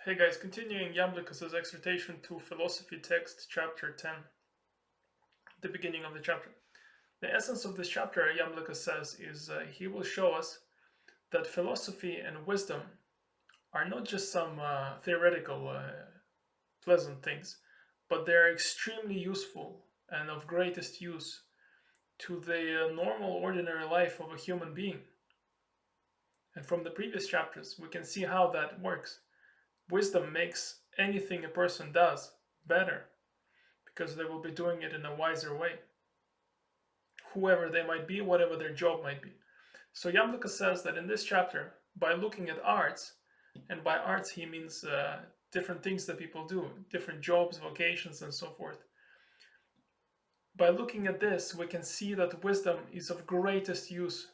Hey guys, continuing Iamblichus' exhortation to philosophy text, chapter 10, the beginning of the chapter. The essence of this chapter, Iamblichus says, is he will show us that philosophy and wisdom are not just some theoretical, pleasant things, but they are extremely useful and of greatest use to the normal, ordinary life of a human being. And from the previous chapters, we can see how that works. Wisdom makes anything a person does better because they will be doing it in a wiser way, whoever they might be, whatever their job might be. So Iamblichus says that in this chapter, by looking at arts, and by arts he means different things that people do, different jobs, vocations, and so forth. By looking at this, we can see that wisdom is of greatest use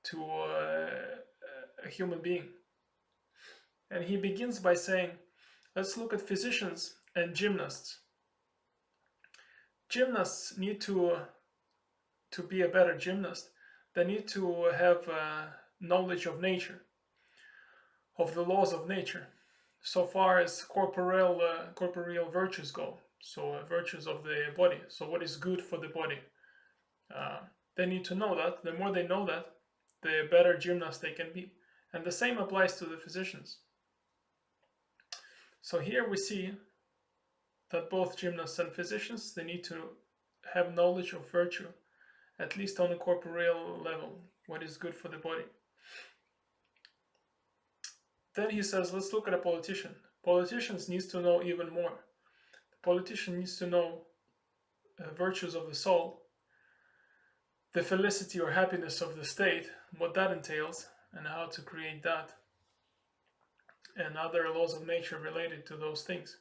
to a human being. And he begins by saying, let's look at physicians and gymnasts. Gymnasts need to be a better gymnast. They need to have knowledge of nature, of the laws of nature, so far as corporeal virtues go. So virtues of the body. So what is good for the body? They need to know that. The more they know that, the better gymnast they can be. And the same applies to the physicians. So here we see that both gymnasts and physicians, they need to have knowledge of virtue, at least on a corporeal level, what is good for the body. Then he says, let's look at a politician. Politicians needs to know even more. The politician needs to know virtues of the soul, the felicity or happiness of the state, what that entails, and how to create that, and other laws of nature related to those things.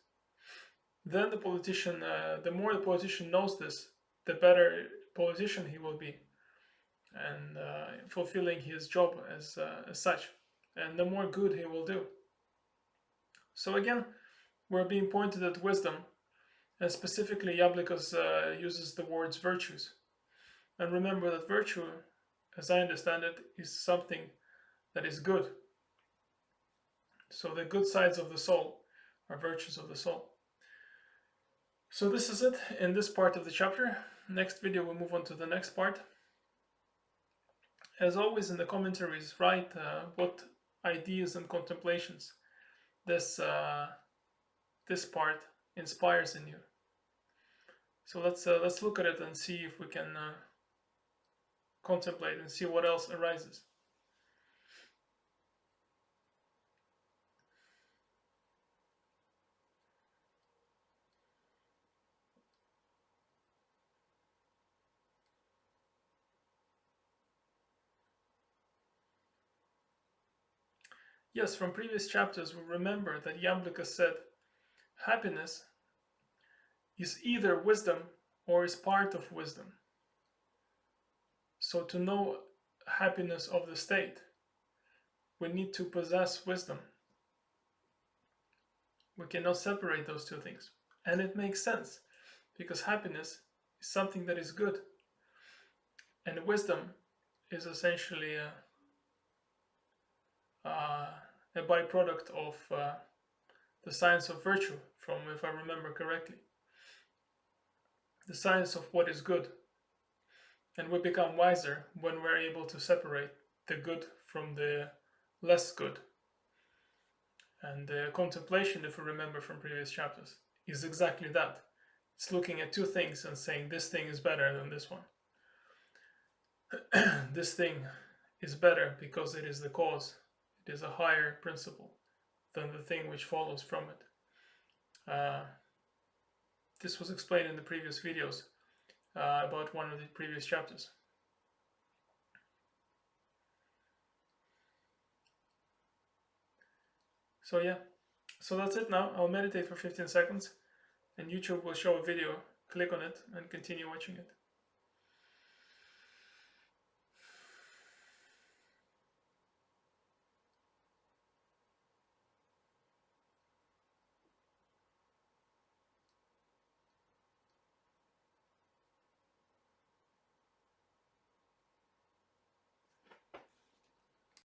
Then the politician, the more the politician knows this, the better politician he will be, and fulfilling his job as such, and the more good he will do. So again, we're being pointed at wisdom, and specifically Iamblichus uses the words virtues. And remember that virtue, as I understand it, is something that is good. So the good sides of the soul are virtues of the soul. So this is it in this part of the chapter. Next video we'll move on to the next part. As always, in the commentaries, write what ideas and contemplations this part inspires in you. So let's look at it and see if we can contemplate and see what else arises. Yes, from previous chapters we remember that Iamblichus said, happiness is either wisdom or is part of wisdom. So to know happiness of the state, we need to possess wisdom. We cannot separate those two things. And it makes sense, because happiness is something that is good. And wisdom is essentially a byproduct of the science of virtue, from, if I remember correctly, the science of what is good. And we become wiser when we're able to separate the good from the less good. And the contemplation, if we remember from previous chapters, is exactly that. It's looking at two things and saying this thing is better than this one. This thing is better because it is the cause. It is a higher principle than the thing which follows from it. This was explained in the previous videos about one of the previous chapters. So yeah, so that's it now. I'll meditate for 15 seconds and YouTube will show a video. Click on it and continue watching it.